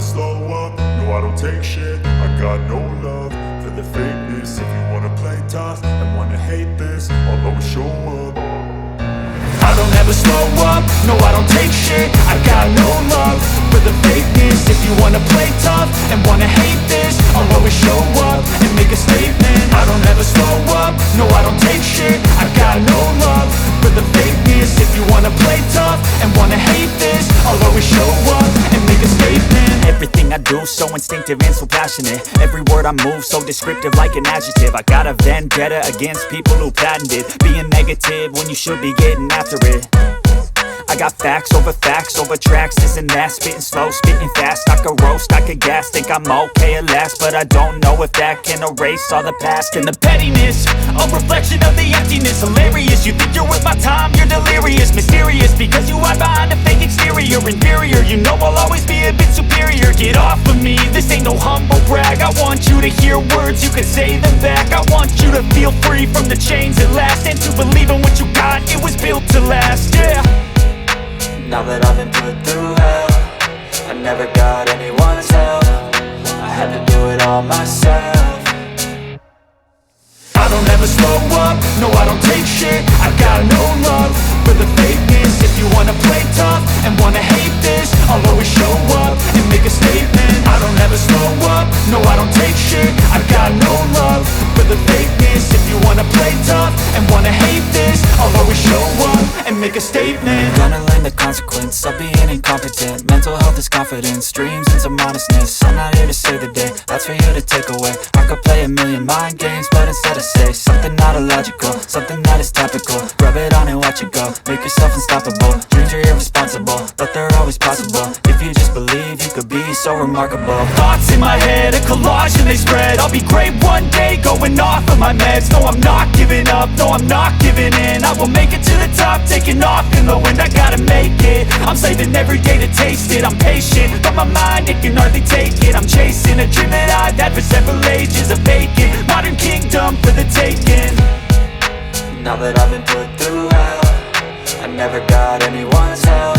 slow up, no I don't take shit. I got no love for the fakeness. If you wanna play tough and wanna hate this, I'll always show up. I don't ever slow up, no I don't take shit. I got no love for the fakeness. If you wanna play tough and wanna hate this, I'll always show up and make a statement. I don't ever slow up, no I don't take shit. I got no love for the fakeness. If you wanna play tough and wanna hate this, I'll always show up and make a statement. Everything I do so instinctive and so passionate. Every word I move so descriptive like an adjective. I got a vendetta against people who patented being negative when you should be getting after it. I got facts over tracks, this and that. Spitting slow, spitting fast, I could roast, I could gas. Think I'm okay at last, but I don't know if that can erase all the past. And the pettiness, a reflection of the emptiness. Hilarious, you think you're worth my time, you're delirious. Mysterious, because you hide behind a fake exterior. Inferior, you know I'll always be a bit superior. Get off of me, this ain't no humble brag. I want you to hear words, you can say them back. I want you to feel free from the chains at last, and to believe in what you got, it was built to last, yeah. Now that I've been put through hell, I never got anyone's help. I had to do it all myself. I don't ever slow up, no I don't take shit. I got no love for the fakeness. If you wanna play tough and wanna hate this, I'll always show up and make a statement. I don't ever slow up, no I don't take shit. I got no love for the fakeness. If you wanna play tough and wanna hate this, I'll always show up and make a statement. Gonna learn the consequence of being incompetent. Mental health is confidence, dreams and some honestness. I'm not here to save the day, that's for you to take away. I could play a million mind games, but instead I say something not illogical, something that is topical. Rub it on and watch it go, make yourself unstoppable. Dreams are irresponsible, but they're always possible. If you just believe, you could be so remarkable. Thoughts in my head, a collage and they spread. I'll be great one day, going off of my meds. No, I'm not giving up, no, I'm not giving in. I will make it to the top, taking off in the wind. I gotta make it, I'm saving every day to taste it. I'm patient, but my mind, it can hardly take it. I'm chasing a dream that I've had for several ages. A vacant, modern kingdom for the taking. Now that I've been put through hell, I never got anyone's help.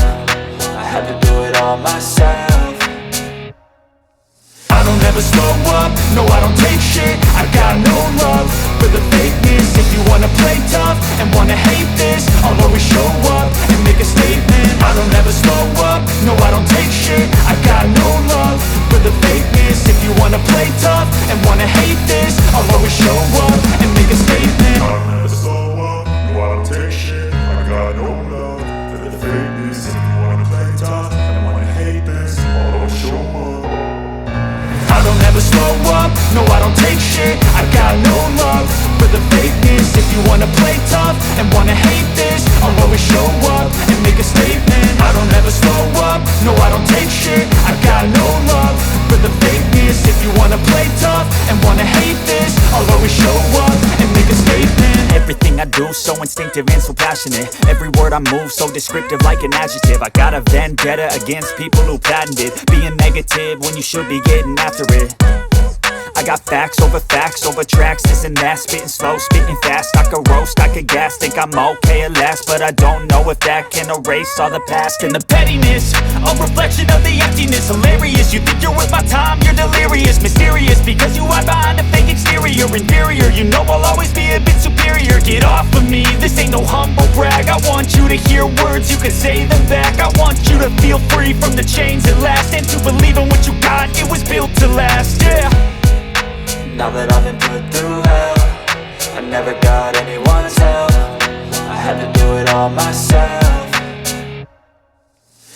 I had to do it all myself. I don't ever slow up, no I don't take shit. I got no love for the fakeness. If you wanna play tough and wanna hate this, I'll always show up and make a statement. I don't ever slow up, no I don't take shit. I got no love for the fakeness. If you wanna play tough and wanna hate this, I'll always show up and make a statement. I don't ever slow up, no I don't take shit. I got no love for the fakeness. If you wanna play tough and wanna hate this, I'll always show up. I don't ever slow up, no I don't take shit. I got no love for the fakeness. If you wanna play tough and wanna hate this, I'll always show up and make a statement. I don't ever slow up, no I don't take shit. I got no love for the fakeness. If you wanna play tough and wanna hate this, I'll always show up and make a statement. Everything I do so instinctive and so passionate. Every word I move so descriptive like an adjective. I got a vendetta against people who patented being negative when you should be getting after it. I got facts over tracks, this and that. Spitting slow, spitting fast, I could roast, I could gas. Think I'm okay at last, but I don't know if that can erase all the past. And the pettiness, a reflection of the emptiness. Hilarious, you think you're worth my time, you're delirious. Mysterious, because you hide behind a fake exterior. Inferior, you know I'll always be a bit superior. Get off of me, this ain't no humble brag. I want you to hear words, you can say them back. I want you to feel free from the chains at last, and to believe in what you got, it was built to last, yeah. Now that I've been put through hell, I never got anyone's help. I had to do it all myself.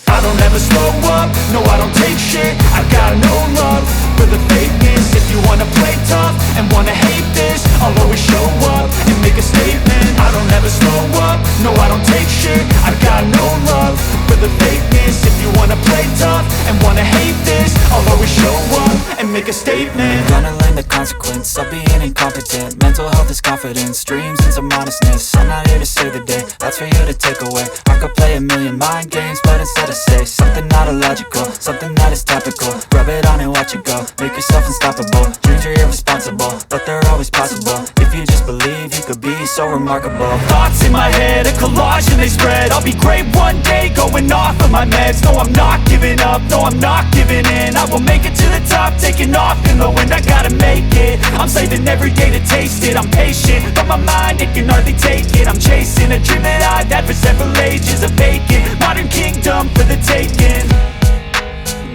I don't ever slow up, no I don't take shit. I got no love for the fakeness. If you wanna play tough and wanna hate this, I'll always show up and make a statement. I don't ever slow up, no I don't take shit. I got no love for the fakeness. If you wanna play tough and wanna hate this, I'll always show up and make a statement. Gonna learn the consequence of being incompetent. Mental health is confidence, dreams and some honestness. I'm not here to save the day, that's for you to take away. I could play a million mind games, but instead I say something not illogical, something that is topical. Rub it on and watch it go, make yourself unstoppable. Dreams are irresponsible, but they're always possible. If you just believe, you could be so so remarkable. Thoughts in my head, a collage and they spread. I'll be great one day, going off of my meds. No, I'm not giving up, no, I'm not giving in. I will make it to the top, taking off in the wind. I gotta make it, I'm saving every day to taste it. I'm patient, but my mind, it can hardly take it. I'm chasing a dream that I've had for several ages. A vacant, modern kingdom for the taking.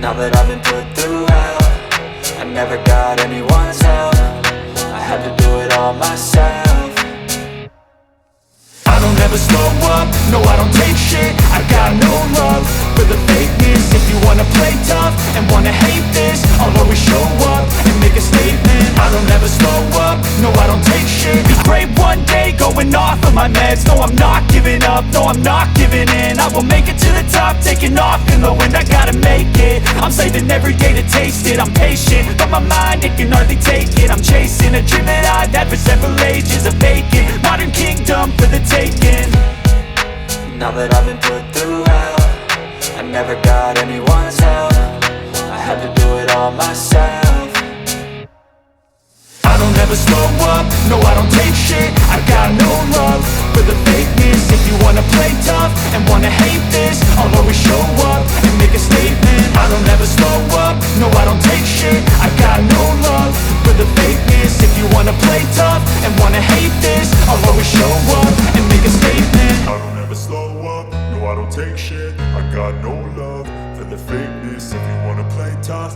Now that I've been put through hell, I never got anyone's help. I had to do it all myself. I don't ever slow up, no I don't take shit. I got no love for the fakeness. If you wanna play tough and wanna hate this, I'll always show up and make a statement. I don't ever slow up, no I don't take shit. Be great one day, going off of my meds. No, I'm not giving up, no I'm not giving in. I will make it to the top, taking off in the wind. I gotta make it, I'm saving every day to taste it. I'm patient, but my mind, it can hardly take it. I'm chasing a dream that I've had for several ages. A vacant, modern kingdom for the taking. Now that I've been put through hell, I never got anyone's help. I had to do it all myself. I don't ever slow up, no I don't take shit. I got no love for the fakeness. If you wanna play tough and wanna hate this, I'll always show up and make a statement. I don't ever slow up, no I don't take shit. I got no love for the fakeness. If you wanna play tough and wanna hate this, I'll always show up and make a statement. I don't ever slow up, no I don't take shit. I got no love for the fakeness. If you wanna play tough